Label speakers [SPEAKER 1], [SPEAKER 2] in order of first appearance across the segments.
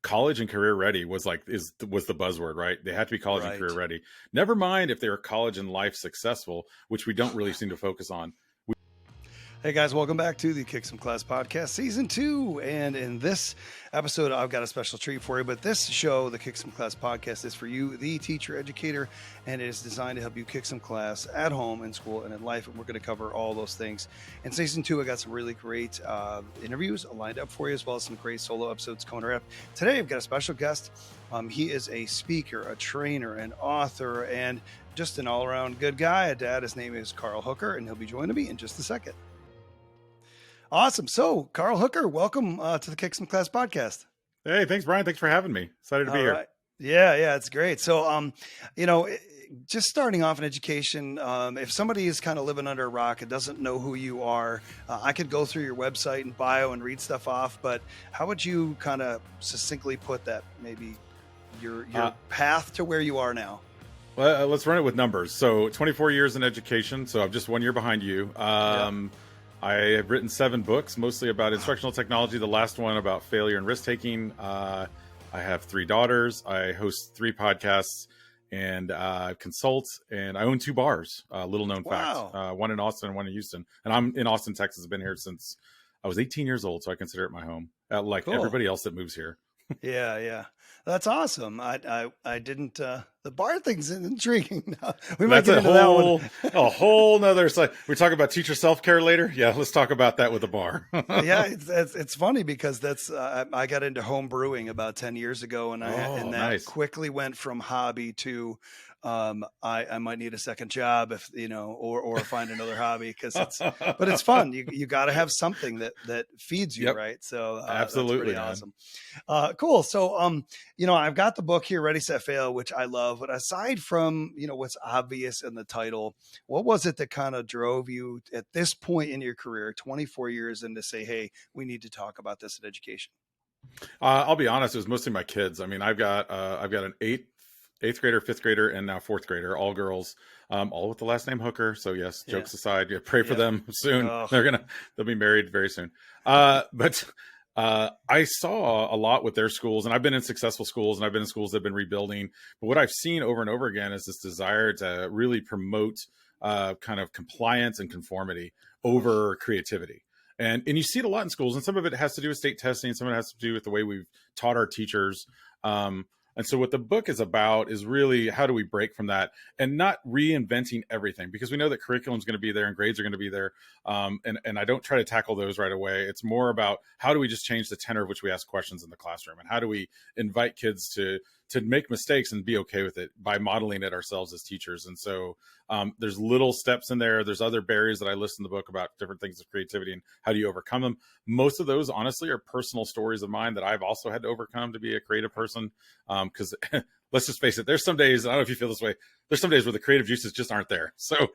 [SPEAKER 1] college and career ready was was the buzzword, right? They had to be college and career
[SPEAKER 2] Right.
[SPEAKER 1] ready. Never mind if they were college and life successful, which we don't really seem to focus on.
[SPEAKER 2] Hey guys, welcome back to the Kick Some Class Podcast Season 2. And in this episode, I've got a special treat for you. But this show, the Kick Some Class Podcast, is for you, the teacher, educator, and it is designed to help you kick some class at home, in school, and in life. And we're going to cover all those things. In Season 2, I got some really great interviews lined up for you, as well as some great solo episodes coming up. Today, I've got a special guest. He is a speaker, a trainer, an author, and just an all-around good guy. A dad. His name is Carl Hooker, and he'll be joining me in just a second. Awesome. So, Carl Hooker, welcome to the Kick Some Class Podcast.
[SPEAKER 1] Hey, thanks, Brian. Thanks for having me. Excited to be here.
[SPEAKER 2] Yeah, it's great. So, just starting off in education, if somebody is kind of living under a rock and doesn't know who you are, I could go through your website and bio and read stuff off, but how would you kind of succinctly put that, maybe your path to where you are now?
[SPEAKER 1] Well, let's run it with numbers. So 24 years in education. So I'm just 1 year behind you. I have written 7 books, mostly about instructional technology. The last one about failure and risk taking. I have 3 daughters. I host 3 podcasts and consult. And I own 2 bars. Little known fact. One in Austin, one in Houston. And I'm in Austin, Texas. I've been here since I was 18 years old, so I consider it my home. Like everybody else that moves here.
[SPEAKER 2] Yeah. That's awesome. I didn't, the bar thing's intriguing. We
[SPEAKER 1] might get into that one. A whole nother side. We talk about teacher self-care later. Yeah. Let's talk about that with the bar.
[SPEAKER 2] Yeah. It's funny because that's, I got into home brewing about 10 years ago and that quickly went from hobby to, I might need a second job if, or find another hobby but it's fun. You got to have something that feeds you. Yep. Right. So
[SPEAKER 1] absolutely
[SPEAKER 2] that's pretty awesome. Cool. So, I've got the book here, Ready, Set, Fail, which I love, but aside from, what's obvious in the title, what was it that kind of drove you at this point in your career, 24 years in, to say, hey, we need to talk about this in education?
[SPEAKER 1] I'll be honest. It was mostly my kids. I mean, I've got an 8th grader, 5th grader, and now 4th grader, all girls, all with the last name Hooker. So yes, jokes aside, pray for them soon. Oh. They'll be married very soon. But I saw a lot with their schools, and I've been in successful schools and I've been in schools that have been rebuilding. But what I've seen over and over again is this desire to really promote kind of compliance and conformity over creativity. And you see it a lot in schools, and some of it has to do with state testing. Some of it has to do with the way we've taught our teachers. And so what the book is about is really how do we break from that and not reinventing everything, because we know that curriculum is going to be there and grades are going to be there. And I don't try to tackle those right away. It's more about how do we just change the tenor of which we ask questions in the classroom, and how do we invite kids to make mistakes and be okay with it by modeling it ourselves as teachers. And so there's little steps in there. There's other barriers that I list in the book about different things of creativity and how do you overcome them. Most of those, honestly, are personal stories of mine that I've also had to overcome to be a creative person. Because let's just face it, there's some days, I don't know if you feel this way, there's some days where the creative juices just aren't there. So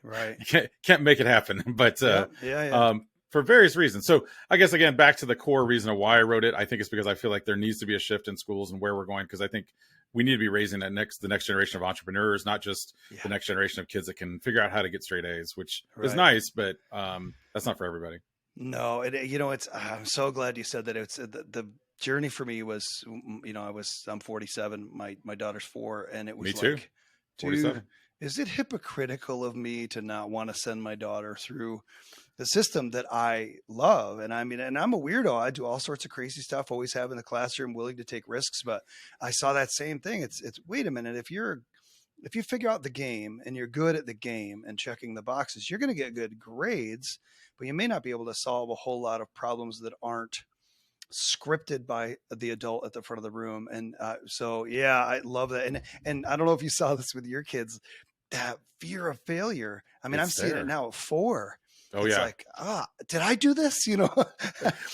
[SPEAKER 1] you can't make it happen. But for various reasons. So I guess, again, back to the core reason of why I wrote it, I think it's because I feel like there needs to be a shift in schools and where we're going, because I think we need to be raising the next generation of entrepreneurs, not just the next generation of kids that can figure out how to get straight A's, which is nice, but that's not for everybody.
[SPEAKER 2] No, I'm so glad you said that. It's the journey for me was, I'm 47, my daughter's 4, and it was
[SPEAKER 1] me too. 47.
[SPEAKER 2] Is it hypocritical of me to not want to send my daughter through the system that I love? And I mean, and I'm a weirdo. I do all sorts of crazy stuff, always have in the classroom, willing to take risks. But I saw that same thing. It's wait a minute. If you figure out the game and you're good at the game and checking the boxes, you're going to get good grades, but you may not be able to solve a whole lot of problems that aren't scripted by the adult at the front of the room. And so, I love that. And I don't know if you saw this with your kids, that fear of failure. I mean, I'm seeing it now at 4.
[SPEAKER 1] Oh,
[SPEAKER 2] it's like, did I do this?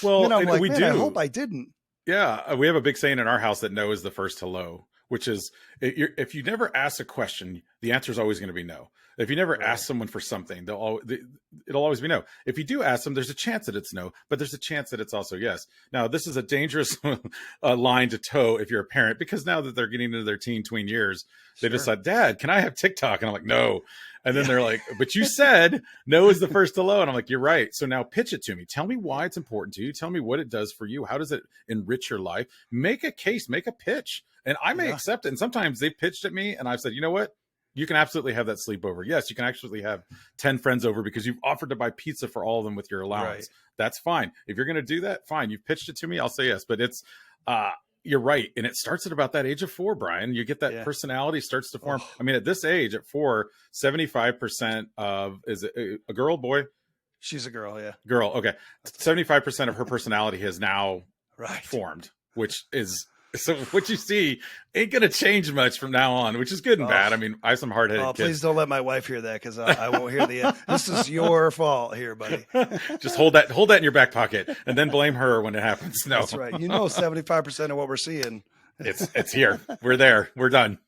[SPEAKER 1] Well,
[SPEAKER 2] I'm like,
[SPEAKER 1] we do.
[SPEAKER 2] I hope I didn't.
[SPEAKER 1] Yeah. We have a big saying in our house that no is the first hello. which is if you never ask a question, the answer is always going to be no. If you never ask someone for something, it'll always be no. If you do ask them, there's a chance that it's no, but there's a chance that it's also yes. Now, this is a dangerous line to toe if you're a parent, because now that they're getting into their tween years, they decide, Dad, can I have TikTok? And I'm like, no. And then they're like, but you said no is the first hello. And I'm like, you're right. So now pitch it to me. Tell me why it's important to you. Tell me what it does for you. How does it enrich your life? Make a case, make a pitch. And I may accept it. And sometimes they pitched at me and I've said, you know what? You can absolutely have that sleepover. Yes, you can actually have 10 friends over because you've offered to buy pizza for all of them with your allowance. That's fine. If you're going to do that, fine. You've pitched it to me. I'll say yes. But it's, you're right. And it starts at about that age of 4, Brian. You get that personality starts to form. I mean, at this age, at 4, 75% of, is it a girl, boy?
[SPEAKER 2] She's a girl, yeah.
[SPEAKER 1] Girl, okay. 75% of her personality has now formed, which is, so what you see ain't going to change much from now on, which is good and bad. I mean, I have some hard-headed kids.
[SPEAKER 2] Please don't let my wife hear that, because I won't hear the end. This is your fault here, buddy.
[SPEAKER 1] Just hold that in your back pocket and then blame her when it happens. No,
[SPEAKER 2] that's right. 75% of what we're seeing.
[SPEAKER 1] It's here. We're there. We're done.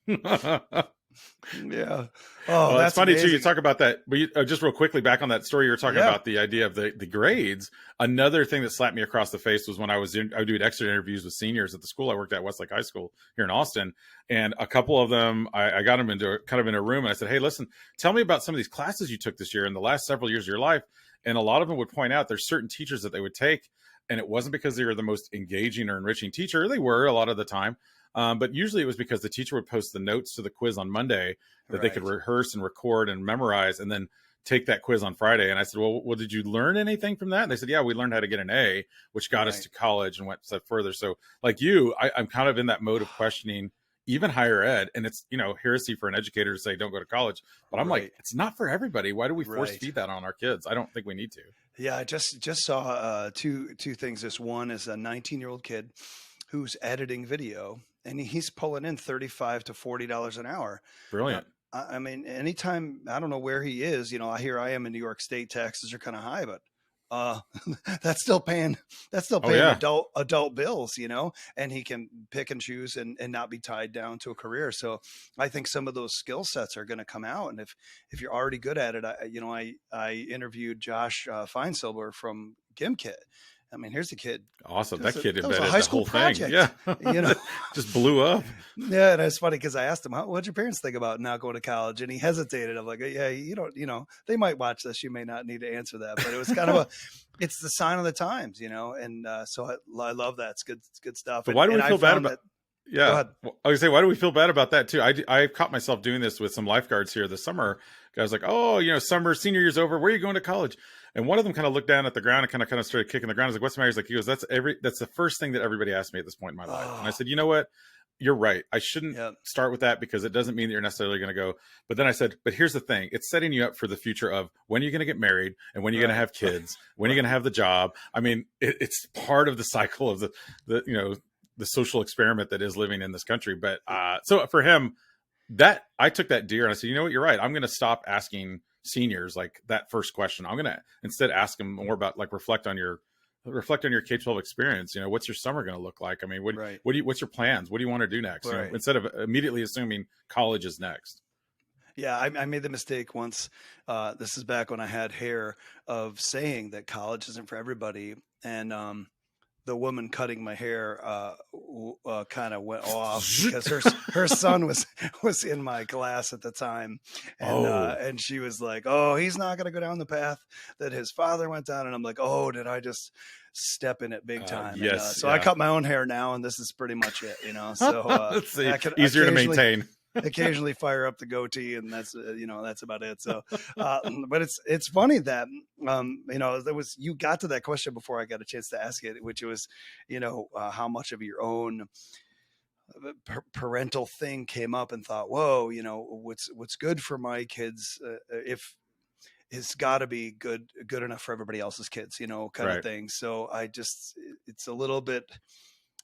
[SPEAKER 2] Yeah.
[SPEAKER 1] Oh, that's funny amazing. Too. You talk about that, but just real quickly back on that story you were talking about, the idea of the grades. Another thing that slapped me across the face was when I was doing exit interviews with seniors at the school I worked at, Westlake High School here in Austin, and a couple of them, I got them into kind of in a room, and I said, "Hey, listen, tell me about some of these classes you took this year in the last several years of your life." And a lot of them would point out there's certain teachers that they would take, and it wasn't because they were the most engaging or enriching teacher. They were a lot of the time. But usually it was because the teacher would post the notes to the quiz on Monday that they could rehearse and record and memorize and then take that quiz on Friday. And I said, well, did you learn anything from that? And they said, yeah, we learned how to get an A, which got us to college and went a step further. So like you, I'm kind of in that mode of questioning even higher ed. And it's, heresy for an educator to say, don't go to college. But I'm like, it's not for everybody. Why do we force feed that on our kids? I don't think we need to.
[SPEAKER 2] Yeah, I just saw two things. This one is a 19-year-old kid who's editing video, and he's pulling in $35 to $40 an hour.
[SPEAKER 1] Brilliant.
[SPEAKER 2] I mean, anytime, I don't know where he is, here I am in New York State, taxes are kind of high, but that's still paying adult bills, and he can pick and choose and not be tied down to a career. So I think some of those skill sets are going to come out. And if you're already good at it, I interviewed Josh Feinsilber from GimKit. I mean, here's the kid.
[SPEAKER 1] Awesome. That kid
[SPEAKER 2] was a high school project.
[SPEAKER 1] Yeah. Just blew up.
[SPEAKER 2] Yeah. And it's funny because I asked him, what'd your parents think about not going to college? And he hesitated. I'm like, yeah, they might watch this. You may not need to answer that, but it was kind of it's the sign of the times, and so I love that. It's good stuff.
[SPEAKER 1] But why do we feel bad about Yeah. I was say, why do we feel bad about that too? I caught myself doing this with some lifeguards here this summer. Guys like, summer, senior year's over. Where are you going to college? And one of them kind of looked down at the ground and kind of started kicking the ground. I was like, what's the matter? He's like, he goes, that's the first thing that everybody asked me at this point in my life. And I said, you know what? You're right. I shouldn't start with that because it doesn't mean that you're necessarily going to go. But then I said, but here's the thing. It's setting you up for the future of when you're going to get married and when you're going to have kids, when you're going to have the job. I mean, it's part of the cycle of the social experiment that is living in this country. But so for him, that I took that deer and I said, you know what, you're right. I'm going to stop asking seniors like that first question. I'm going to instead ask them more about like reflect on your K-12 experience. What's your summer going to look like? I mean, what's your plans? What do you want to do next? Instead of immediately assuming college is next.
[SPEAKER 2] Yeah, I made the mistake once. This is back when I had hair, of saying that college isn't for everybody. And the woman cutting my hair kind of went off because her son was in my class at the time, and she was like, "Oh, he's not going to go down the path that his father went down." And I'm like, "Oh, did I just step in it big time?"
[SPEAKER 1] Yes.
[SPEAKER 2] I cut my own hair now, and this is pretty much it. So
[SPEAKER 1] easier to maintain.
[SPEAKER 2] Occasionally fire up the goatee, and that's about it. So but it's funny that there was, you got to that question before I got a chance to ask it, which was how much of your own parental thing came up and thought, whoa, what's good for my kids if it's got to be good enough for everybody else's kids, kind of thing. So it's a little bit,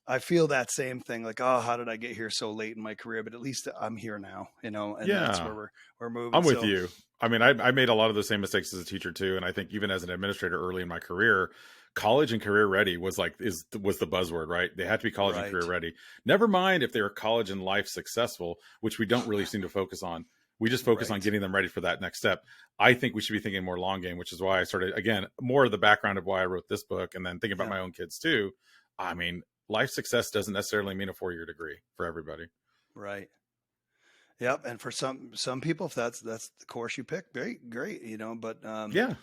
[SPEAKER 2] I feel that same thing, like, oh, how did I get here so late in my career? But at least I'm here now, and that's where we're moving.
[SPEAKER 1] I'm with you. I mean, I made a lot of the same mistakes as a teacher too. And I think even as an administrator early in my career, college and career ready was was the buzzword, right? They had to be college and career
[SPEAKER 2] Right.
[SPEAKER 1] ready. Never mind if they were college and life successful, which we don't really seem to focus on. We just focus on
[SPEAKER 2] Right.
[SPEAKER 1] getting them ready for that next step. I think we should be thinking more long game, which is why I started, again, more of the background of why I wrote this book, and then thinking about
[SPEAKER 2] Yeah.
[SPEAKER 1] my own kids too. I mean, life success doesn't necessarily mean a 4-year degree for everybody.
[SPEAKER 2] Right. Yep. And for some people, if that's the course you pick, great, but
[SPEAKER 1] Yeah.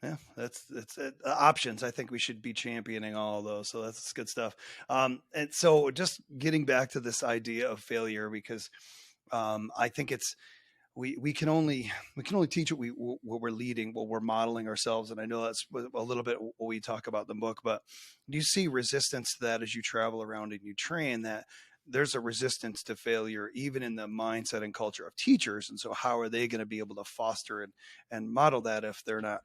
[SPEAKER 2] yeah, that's it. Options. I think we should be championing all of those. So that's good stuff. And so just getting back to this idea of failure, because I think it's we can only teach what we're leading, what we're modeling ourselves. And I know that's a little bit what we talk about in the book, but do you see resistance to that as you travel around and you train, that there's a resistance to failure, even in the mindset and culture of teachers? And so how are they going to be able to foster and model that if they're not,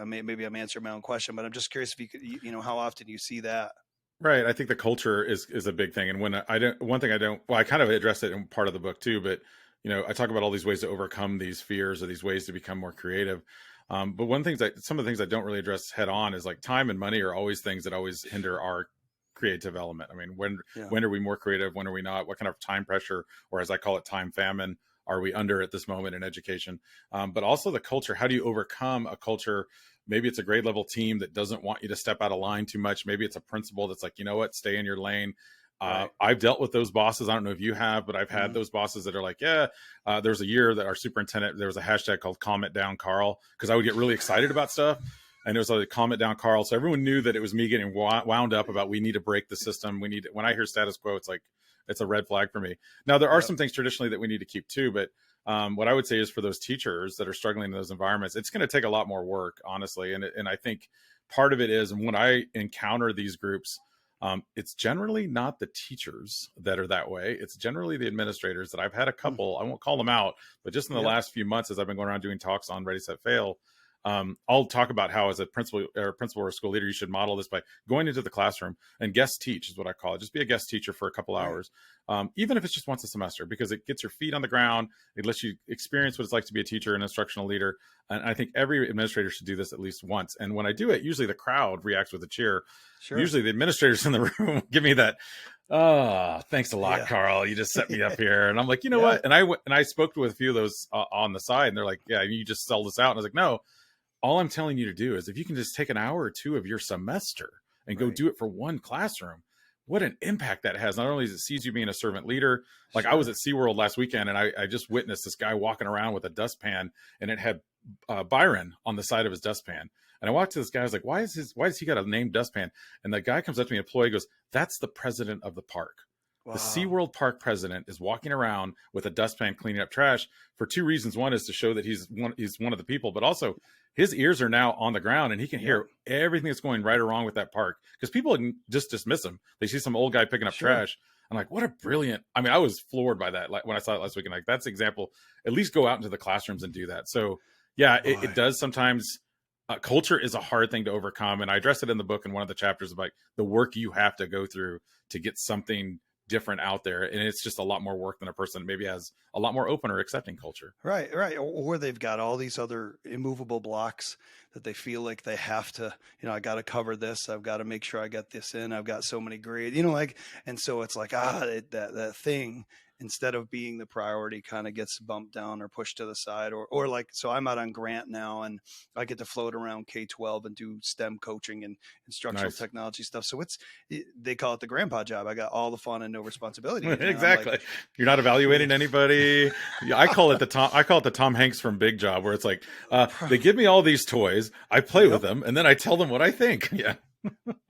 [SPEAKER 2] maybe I'm answering my own question, but I'm just curious if you could, how often you see that.
[SPEAKER 1] Right. I think the culture is a big thing. And when I don't, one thing I don't, well, I kind of address it in part of the book too, but I talk about all these ways to overcome these fears or these ways to become more creative. But some of the things I don't really address head on is like time and money are always things that always hinder our creative element. I mean,
[SPEAKER 2] Yeah.
[SPEAKER 1] when are we more creative? When are we not? What kind of time pressure, or as I call it, time famine, are we under at this moment in education? But also the culture. How do you overcome a culture? Maybe it's a grade level team that doesn't want you to step out of line too much. Maybe it's a principal that's like, you know what, stay in your lane.
[SPEAKER 2] Right.
[SPEAKER 1] I've dealt with those bosses. I don't know if you have, but I've had
[SPEAKER 2] Mhm.
[SPEAKER 1] those bosses that are like, yeah, there was a year that our superintendent, there was a hashtag called Calm It Down, Carl, because I would get really excited about stuff. And it was like, calm it down, Carl. So everyone knew that it was me getting wound up about, we need to break the system. When I hear status quo, it's like, it's a red flag for me. Now, there are
[SPEAKER 2] Yep.
[SPEAKER 1] some things traditionally that we need to keep too, but what I would say is for those teachers that are struggling in those environments, it's going to take a lot more work, honestly. And I think part of it is, and when I encounter these groups, it's generally not the teachers that are that way. It's generally the administrators that I've had a
[SPEAKER 2] Mm.
[SPEAKER 1] couple, I won't call them out, but just in the
[SPEAKER 2] Yep.
[SPEAKER 1] last few months, as I've been going around doing talks on Ready, Set, Fail, I'll talk about how as a principal or a school leader, you should model this by going into the classroom and guest teach is what I call it. Just be a guest teacher for a couple
[SPEAKER 2] Right.
[SPEAKER 1] hours, even if it's just once a semester, because it gets your feet on the ground. It lets you experience what it's like to be a teacher and instructional leader. And I think every administrator should do this at least once. And when I do it, usually the crowd reacts with a cheer.
[SPEAKER 2] Sure.
[SPEAKER 1] Usually the administrators in the room give me that, oh, thanks a lot,
[SPEAKER 2] Yeah.
[SPEAKER 1] Carl. You just set me up here. And I'm like, you know
[SPEAKER 2] Yeah.
[SPEAKER 1] what? And I spoke with a few of those on the side, and they're like, yeah, you just sell this out. And I was like, no, all I'm telling you to do is if you can just take an hour or two of your semester and go
[SPEAKER 2] Right.
[SPEAKER 1] do it for one classroom, what an impact that has. Not only does it sees you being a servant leader, like I
[SPEAKER 2] Sure.
[SPEAKER 1] was at SeaWorld last weekend and I just witnessed this guy walking around with a dustpan, and it had Byron on the side of his dustpan. And I walked to this guy, I was like, why does he got a named dustpan? And the guy comes up to me, an employee, goes, that's the president of the park.
[SPEAKER 2] Wow.
[SPEAKER 1] The SeaWorld park president is walking around with a dustpan cleaning up trash for two reasons. One is to show that he's one of the people, but also his ears are now on the ground and he can hear everything that's going right or wrong with that park, because people just dismiss him. They see some old guy picking up trash. I'm like, what a brilliant, I mean, I was floored by that. Like when I saw it last week, and like, that's an example, at least go out into the classrooms and do that. So yeah, it does sometimes. Culture is a hard thing to overcome. And I address it in the book in one of the chapters about the work you have to go through to get something different out there. And it's just a lot more work than a person that maybe has a lot more open or accepting culture.
[SPEAKER 2] Right. Or they've got all these other immovable blocks that they feel like they have to, I got to cover this. I've got to make sure I get this in. I've got so many grades, and so it's like, that thing, instead of being the priority, kind of gets bumped down or pushed to the side, or like, so I'm out on grant now and I get to float around K-12 and do STEM coaching and instructional technology stuff. So they call it the grandpa job. I got all the fun and no responsibility.
[SPEAKER 1] Exactly. Like, you're not evaluating anybody. I call it the Tom Hanks from Big Job, where it's like, they give me all these toys, I play with them, and then I tell them what I think. Yeah.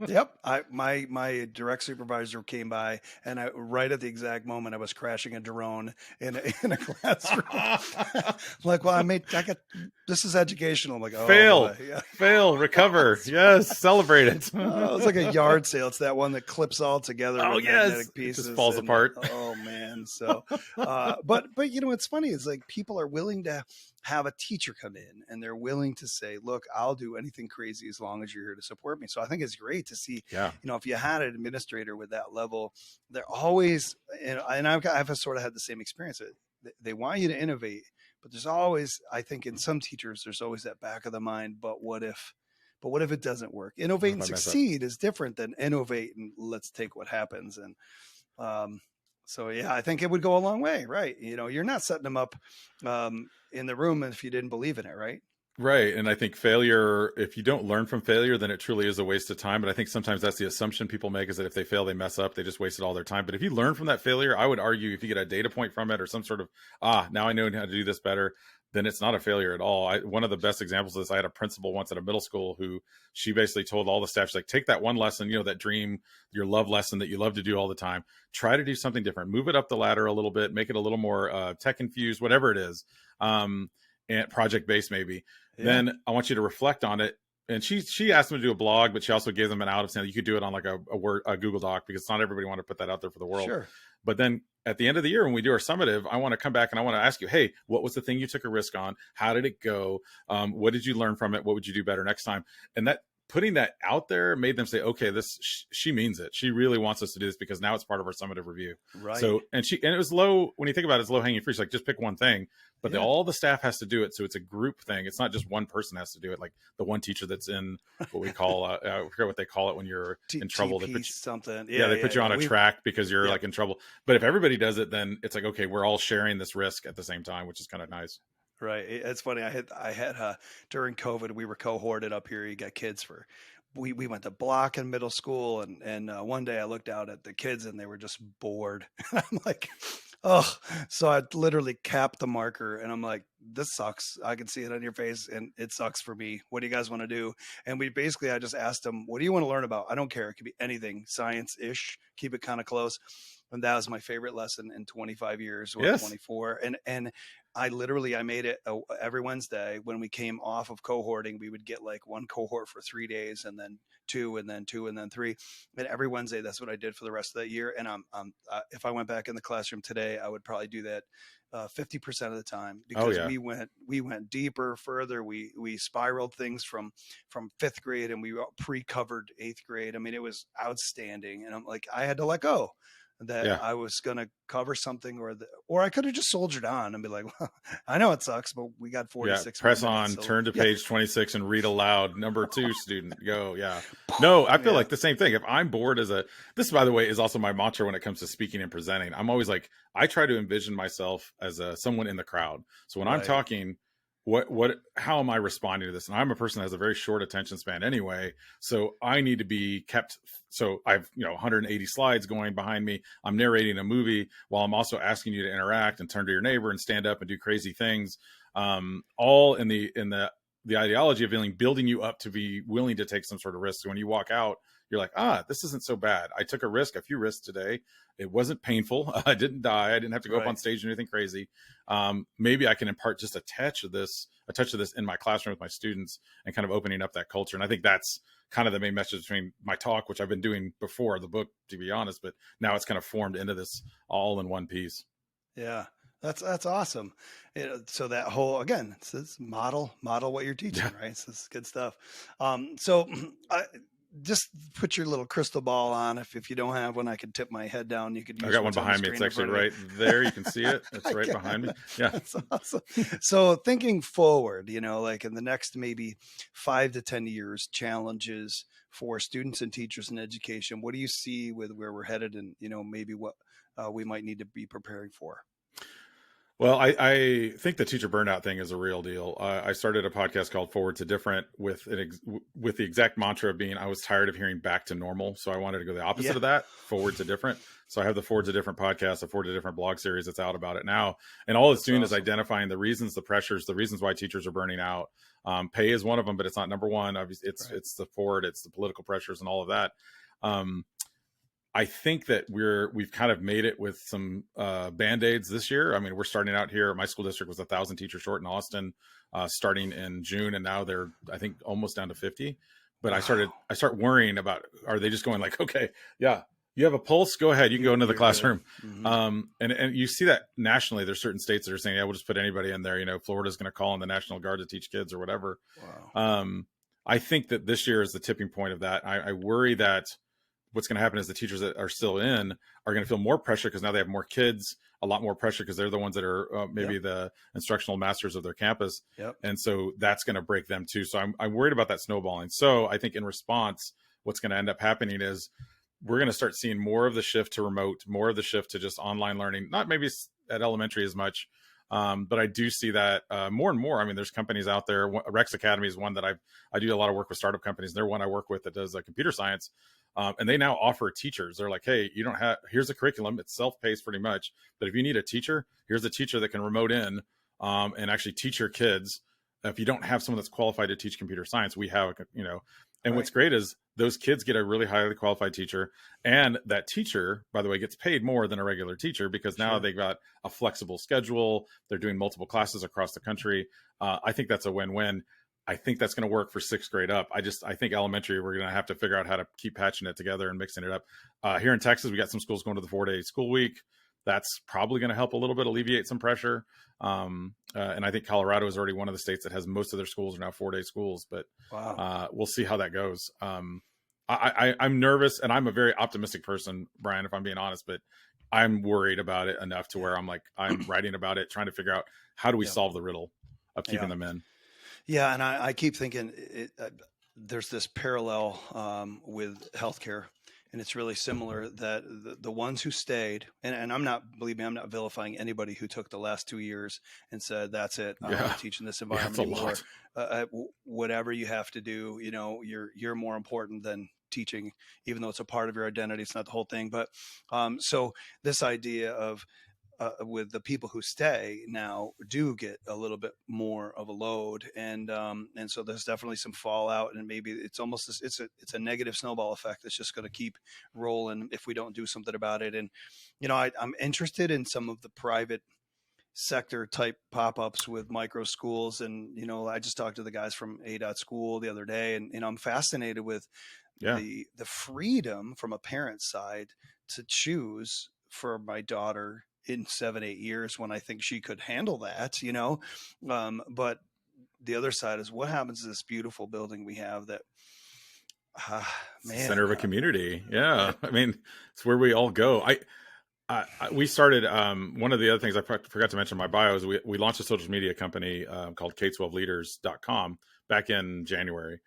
[SPEAKER 2] Yep. My direct supervisor came by, and right at the exact moment I was crashing a drone in a classroom. Like, well, this is educational. I'm like, oh,
[SPEAKER 1] fail, recover. Yes. Celebrate it.
[SPEAKER 2] It's like a yard sale. It's that one that clips all together.
[SPEAKER 1] Oh,
[SPEAKER 2] with
[SPEAKER 1] yes.
[SPEAKER 2] magnetic pieces.
[SPEAKER 1] It just falls apart.
[SPEAKER 2] Oh man. So, but what's funny is like people are willing to have a teacher come in and they're willing to say, look, I'll do anything crazy as long as you're here to support me. So I think it's great to see, if you had an administrator with that level, they're always, and I've sort of had the same experience. They want you to innovate, but there's always, I think in some teachers, there's always that back of the mind, but what if, but what if it doesn't work?
[SPEAKER 1] What
[SPEAKER 2] Innovate
[SPEAKER 1] if
[SPEAKER 2] and
[SPEAKER 1] I mess up?
[SPEAKER 2] succeed is different than innovate and let's take what happens. And so, yeah, I think it would go a long way, right? You're not setting them up in the room if you didn't believe in it, right?
[SPEAKER 1] Right. And I think failure, if you don't learn from failure, then it truly is a waste of time. But I think sometimes that's the assumption people make, is that if they fail, they mess up, they just wasted all their time. But if you learn from that failure, I would argue if you get a data point from it or some sort of, now I know how to do this better, then it's not a failure at all. One of the best examples of this, I had a principal once at a middle school who she basically told all the staff, she's like, take that one lesson, that dream, your love lesson that you love to do all the time, try to do something different, move it up the ladder a little bit, make it a little more tech infused, whatever it is. And project based maybe. Yeah. Then I want you to reflect on it. And she asked them to do a blog, but she also gave them an out of saying you could do it on like a Google Doc, because not everybody want to put that out there for the world.
[SPEAKER 2] Sure.
[SPEAKER 1] But then at the end of the year, when we do our summative, I want to come back and I want to ask you, hey, what was the thing you took a risk on? How did it go? What did you learn from it? What would you do better next time? And that putting that out there made them say, okay, she means it. She really wants us to do this, because now it's part of our summative review.
[SPEAKER 2] Right.
[SPEAKER 1] So, and it was low, when you think about it, it's low hanging fruit. She's like, just pick one thing, but all the staff has to do it. So it's a group thing. It's not just one person has to do it. Like the one teacher that's in what we call, I forget what they call it when you're in trouble. They put you,
[SPEAKER 2] something.
[SPEAKER 1] they put you on a track because you're like in trouble. But if everybody does it, then it's like, okay, we're all sharing this risk at the same time, which is kind of nice.
[SPEAKER 2] Right. It's funny. I had during COVID, we were cohorted up here. You got kids we went to block in middle school, and one day I looked out at the kids and they were just bored. I'm like, oh, so I literally capped the marker and I'm like, this sucks. I can see it on your face and it sucks for me. What do you guys want to do? And I just asked them, what do you want to learn about? I don't care. It could be anything, science-ish, keep it kind of close. And that was my favorite lesson in 25 years or 24. And I made it every Wednesday when we came off of cohorting, we would get like one cohort for 3 days and then 2 and then 2 and then 3. And every Wednesday, that's what I did for the rest of that year. And if I went back in the classroom today, I would probably do that 50% of the time, because we went deeper, further. We spiraled things from 5th grade, and we pre-covered 8th grade. I mean, it was outstanding. And I'm like, I had to let go that I was going to cover something, or I could have just soldiered on and be like, well, I know it sucks, but we got 46
[SPEAKER 1] press
[SPEAKER 2] minutes,
[SPEAKER 1] on, so, turn to page 26 and read aloud. Number 2 student, go. Yeah. No, I feel like the same thing. If I'm bored this, by the way, is also my mantra when it comes to speaking and presenting. I'm always like, I try to envision myself as someone in the crowd. So when I'm talking, how am I responding to this? And I'm a person that has a very short attention span anyway. So I need to be kept. So I've, 180 slides going behind me. I'm narrating a movie while I'm also asking you to interact and turn to your neighbor and stand up and do crazy things. All in the ideology of building you up to be willing to take some sort of risk. So when you walk out, you're like, this isn't so bad. I took a few risks today. It wasn't painful. I didn't die. I didn't have to go up on stage and do anything crazy. Maybe I can impart just a touch of this in my classroom with my students and kind of opening up that culture. And I think that's kind of the main message between my talk, which I've been doing before the book, to be honest, but now it's kind of formed into this all in one piece.
[SPEAKER 2] Yeah. That's awesome. So that whole, again, it's model what you're teaching, right? So it's good stuff. So just put your little crystal ball on. If you don't have one, I can tip my head down. You could use
[SPEAKER 1] I got one behind me. It's actually right there. You can see it. It's right behind me. Yeah.
[SPEAKER 2] That's awesome. So thinking forward, like in the next maybe 5 to 10 years, challenges for students and teachers in education, what do you see with where we're headed, and, maybe what we might need to be preparing for?
[SPEAKER 1] Well, I think the teacher burnout thing is a real deal. I started a podcast called Forward to Different with the exact mantra of being, I was tired of hearing back to normal. So I wanted to go the opposite of that, forward to different. So I have the Forward to Different podcast, a Forward to Different blog series that's out about it now. And all it's doing is identifying the reasons, the pressures, the reasons why teachers are burning out. Pay is one of them, but it's not number one. Obviously, it's the forward, it's the political pressures and all of that. I think that we've kind of made it with some Band-Aids this year. I mean, we're starting out here. My school district was 1,000 teachers short in Austin, starting in June, and now they're, I think, almost down to 50. But I start worrying about, are they just going like, okay, yeah, you have a pulse, go ahead, you can go into the classroom. Mm-hmm. And you see that nationally. There's certain states that are saying, yeah, we'll just put anybody in there. Florida's going to call in the National Guard to teach kids or whatever. Wow. I think that this year is the tipping point of that. I worry that what's going to happen is the teachers that are still in are going to feel more pressure because now they have more kids, a lot more pressure because they're the ones that are maybe
[SPEAKER 2] Yep.
[SPEAKER 1] the instructional masters of their campus.
[SPEAKER 2] Yep.
[SPEAKER 1] And so that's going to break them too. So I'm worried about that snowballing. So I think in response, what's going to end up happening is we're going to start seeing more of the shift to remote, more of the shift to just online learning, not maybe at elementary as much. But I do see that more and more. I mean, there's companies out there. Rex Academy is one that I do a lot of work with startup companies. They're one I work with that does computer science. And they now offer teachers. They're like, hey, you don't have, here's a curriculum. It's self-paced pretty much. But if you need a teacher, here's a teacher that can remote in and actually teach your kids. If you don't have someone that's qualified to teach computer science, we have, and what's great is those kids get a really highly qualified teacher. And that teacher, by the way, gets paid more than a regular teacher because now they've got a flexible schedule. They're doing multiple classes across the country. I think that's a win-win. I think that's going to work for sixth grade up. I think elementary, we're going to have to figure out how to keep patching it together and mixing it up. Here in Texas, we got some schools going to the 4-day school week. That's probably going to help a little bit alleviate some pressure. And I think Colorado is already one of the states that has most of their schools are now 4-day schools, but we'll see how that goes. I'm nervous, and I'm a very optimistic person, Brian, if I'm being honest, but I'm worried about it enough to where I'm writing about it, trying to figure out how do we solve the riddle of keeping them in.
[SPEAKER 2] Yeah. And I keep thinking there's this parallel with healthcare. And it's really similar that the ones who stayed, and believe me, I'm not vilifying anybody who took the last 2 years and said, that's it, I'm not teaching this environment anymore. Whatever you have to do, you're more important than teaching, even though it's a part of your identity. It's not the whole thing. But so this idea of, with the people who stay now do get a little bit more of a load. And so there's definitely some fallout, and maybe it's almost, it's a negative snowball effect that's just going to keep rolling if we don't do something about it. And, I'm interested in some of the private sector type pop-ups with micro schools. And, I just talked to the guys from A.School the other day, and I'm fascinated with the freedom from a parent's side to choose for my daughter in 7-8 years when I think she could handle that, but the other side is what happens to this beautiful building we have that,
[SPEAKER 1] center of a community. Yeah. I mean, it's where we all go. We started, one of the other things I forgot to mention in my bio is we launched a social media company called K12leaders.com back in January.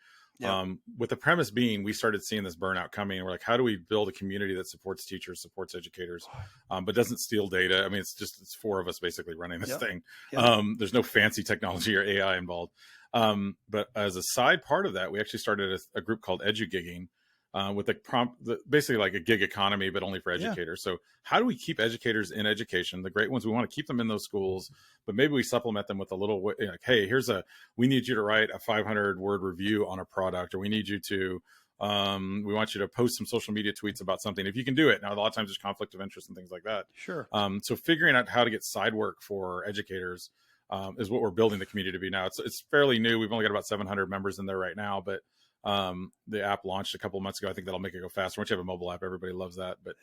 [SPEAKER 1] With the premise being, we started seeing this burnout coming, and we're like, how do we build a community that supports teachers, supports educators, but doesn't steal data? I mean, it's 4 of us basically running this thing. There's no fancy technology or AI involved. But as a side part of that, we actually started a group called EduGigging, with basically like a gig economy, but only for educators. So how do we keep educators in education? The great ones, we want to keep them in those schools, but maybe we supplement them with a little, like, hey, we need you to write a 500-word review on a product, or we need you to, we want you to post some social media tweets about something. If you can do it. Now, a lot of times there's conflict of interest and things like that.
[SPEAKER 2] Sure.
[SPEAKER 1] So figuring out how to get side work for educators is what we're building the community to be now. It's fairly new. We've only got about 700 members in there right now, but the app launched a couple of months ago. I think that'll make it go faster. Once you have a mobile app, everybody loves that. But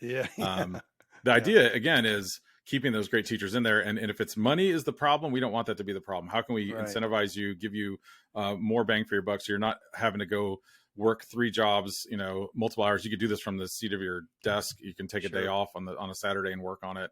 [SPEAKER 1] the idea again is keeping those great teachers in there. And if it's money is the problem, we don't want that to be the problem. How can we incentivize you, give you more bang for your buck, so you're not having to go work 3 jobs, multiple hours? You could do this from the seat of your desk. You can take a day off on a Saturday and work on it.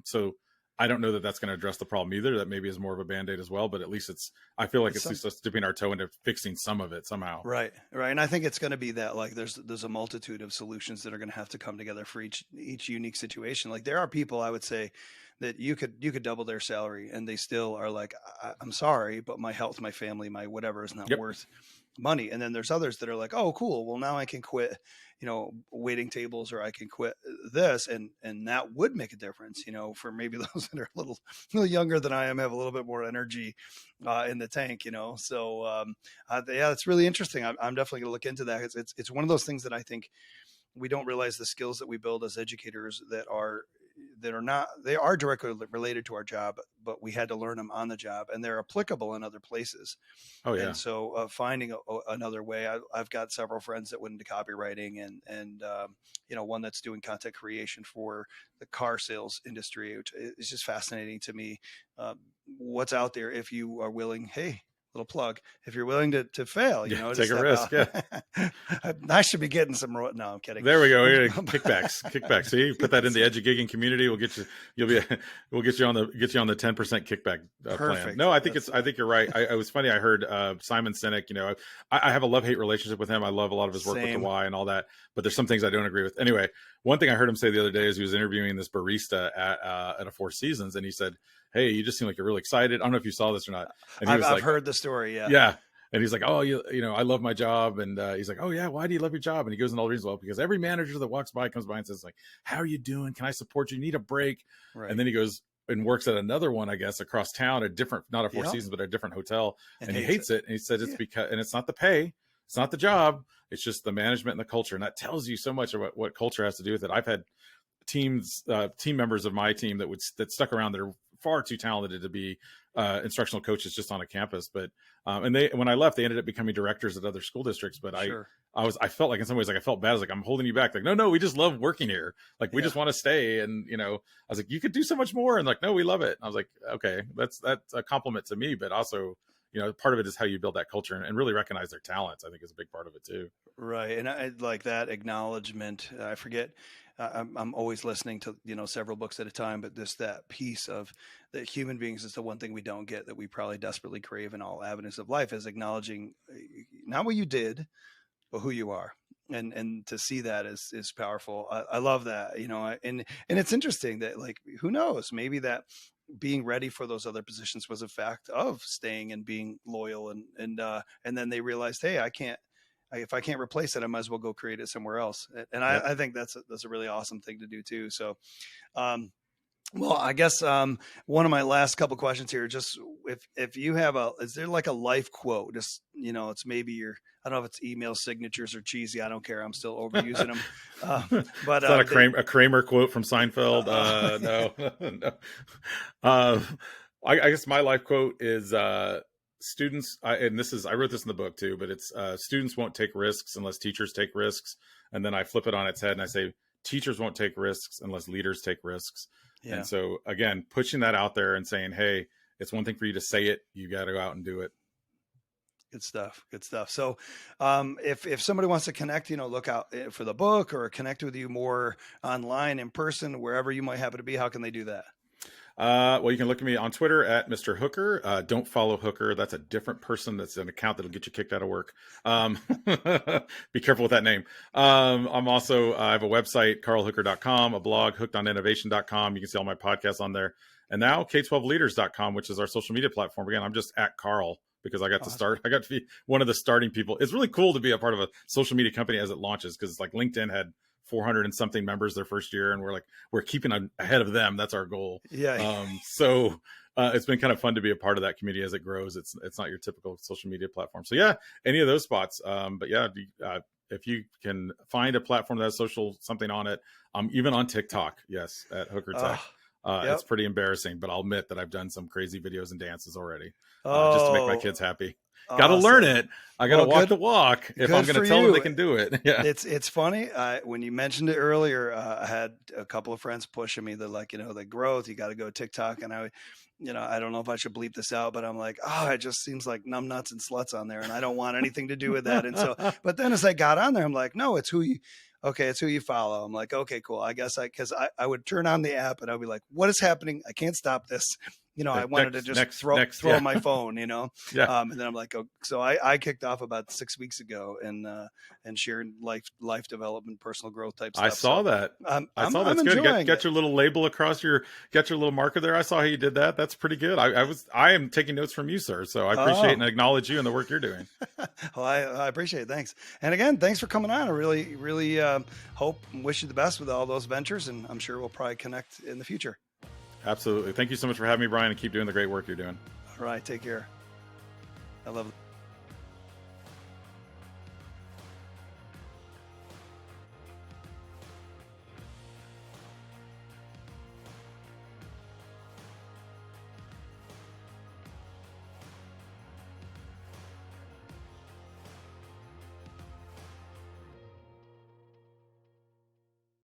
[SPEAKER 1] So I don't know that that's going to address the problem either. That maybe is more of a Band-Aid as well, but at least I feel like it's at least dipping our toe into fixing some of it somehow.
[SPEAKER 2] Right. And I think it's going to be that, like, there's a multitude of solutions that are going to have to come together for each unique situation. Like, there are people, I would say, that you could double their salary and they still are like, I'm sorry, but my health, my family, my whatever is not worth money. And then there's others that are like, oh, cool, well, now I can quit, waiting tables, or I can quit this. And that would make a difference, for maybe those that are a little younger than I am, have a little bit more energy in the tank, So it's really interesting. I'm definitely going to look into that. It's one of those things that I think we don't realize the skills that we build as educators that are directly related to our job, but we had to learn them on the job, and they're applicable in other places. Oh yeah. And so finding another way, I've got several friends that went into copywriting and one that's doing content creation for the car sales industry, which is just fascinating to me. What's out there if you are willing, hey, little plug. If you're willing to fail, you know,
[SPEAKER 1] take a risk.
[SPEAKER 2] I should be getting some. No, I'm kidding.
[SPEAKER 1] There we go. Kickbacks. See, put that in the educating community. We'll get you. We'll get you on the 10% kickback plan. No, I think you're right. It was funny. I heard Simon Sinek. You know, I have a love-hate relationship with him. I love a lot of his work with the Y and all that. But there's some things I don't agree with. Anyway, one thing I heard him say the other day is he was interviewing this barista at a Four Seasons, and he said, "Hey, you just seem like you're really excited. I don't know if you saw this or not." And
[SPEAKER 2] I've heard the story. Yeah.
[SPEAKER 1] Yeah. And he's like, "Oh, you know, I love my job." And he's like, "Oh yeah, why do you love your job?" And he goes into all the reasons. Well, because every manager that walks by comes by and says like, "How are you doing? Can I support you? You need a break?" Right. And then he goes and works at another one, I guess, across town, a different, not a Four Seasons, but a different hotel. And he hates it. And he said it's because, and it's not the pay, it's not the job, it's just the management and the culture. And that tells you so much about what culture has to do with it. I've had team members of my team that stuck around that are far too talented to be instructional coaches just on a campus. But when I left, they ended up becoming directors at other school districts. But I felt like in some ways, like I felt bad. I was like, I'm holding you back. Like, no, we just love working here. Like, we just want to stay. And, you know, I was like, you could do so much more. And like, no, we love it. And I was like, okay, that's a compliment to me, but also, you know, part of it is how you build that culture and really recognize their talents. I think is a big part of it too.
[SPEAKER 2] Right. And I like that acknowledgement. I forget. I'm always listening to, you know, several books at a time, but that piece of that human beings is the one thing we don't get that we probably desperately crave in all avenues of life is acknowledging not what you did, but who you are. And to see that is powerful. I love that, you know, and it's interesting that like, who knows, maybe that being ready for those other positions was a fact of staying and being loyal. And then they realized, hey, if I can't replace it, I might as well go create it somewhere else. And I think that's a really awesome thing to do too. So, well, I guess one of my last couple questions here, just if you have is there like a life quote? Just, you know, it's maybe I don't know if it's email signatures or cheesy. I don't care. I'm still overusing them. But
[SPEAKER 1] it's not a Kramer quote from Seinfeld. No. I guess my life quote is students. I wrote this in the book too, but it's students won't take risks unless teachers take risks. And then I flip it on its head and I say, teachers won't take risks unless leaders take risks. Yeah. And so again, pushing that out there and saying, hey, it's one thing for you to say it. You got to go out and do it.
[SPEAKER 2] Good stuff. Good stuff. So if somebody wants to connect, you know, look out for the book or connect with you more online, in person, wherever you might happen to be, how can they do that?
[SPEAKER 1] Well, you can look at me on Twitter at Mr. Hooker. Don't follow Hooker. That's a different person. That's an account that'll get you kicked out of work. Be careful with that name. I'm also, I have a website, carlhooker.com, a blog, hookedoninnovation.com. You can see all my podcasts on there. And now K12leaders.com, which is our social media platform. Again, I'm just at Carl because I got to start. I got to be one of the starting people. It's really cool to be a part of a social media company as it launches, because like LinkedIn had 400 and something members their first year, and we're keeping ahead of them. That's our goal.
[SPEAKER 2] Yeah.
[SPEAKER 1] So it's been kind of fun to be a part of that community as it grows. It's not your typical social media platform. So yeah, any of those spots. But yeah, if you can find a platform that has social something on it, even on TikTok, yes, at Hooker Tech. It's pretty embarrassing, but I'll admit that I've done some crazy videos and dances already, just to make my kids happy. Got to learn it. I got to walk the walk if I'm going to tell them they can do it. Yeah.
[SPEAKER 2] It's funny. When you mentioned it earlier, I had a couple of friends pushing me. They're like, you know, the growth, you got to go TikTok. And I don't know if I should bleep this out, but I'm like, it just seems like numbnuts and sluts on there. And I don't want anything to do with that. And so, but then as I got on there, I'm like, no, it's who you follow. I'm like, okay, cool. I guess because I would turn on the app and I'd be like, what is happening? I can't stop this. You know, I wanted to just throw my phone, you know?
[SPEAKER 1] Yeah.
[SPEAKER 2] And then I'm like, so I kicked off about 6 weeks ago and shared life development, personal growth type stuff.
[SPEAKER 1] I saw that. I saw that's good. Get your little label across get your little marker there. I saw how you did that. That's pretty good. I am taking notes from you, sir. So I appreciate and acknowledge you and the work you're doing.
[SPEAKER 2] Well, I appreciate it. Thanks. And again, thanks for coming on. I really, really hope and wish you the best with all those ventures. And I'm sure we'll probably connect in the future.
[SPEAKER 1] Absolutely. Thank you so much for having me, Brian, and keep doing the great work you're doing.
[SPEAKER 2] All right. Take care. I love it.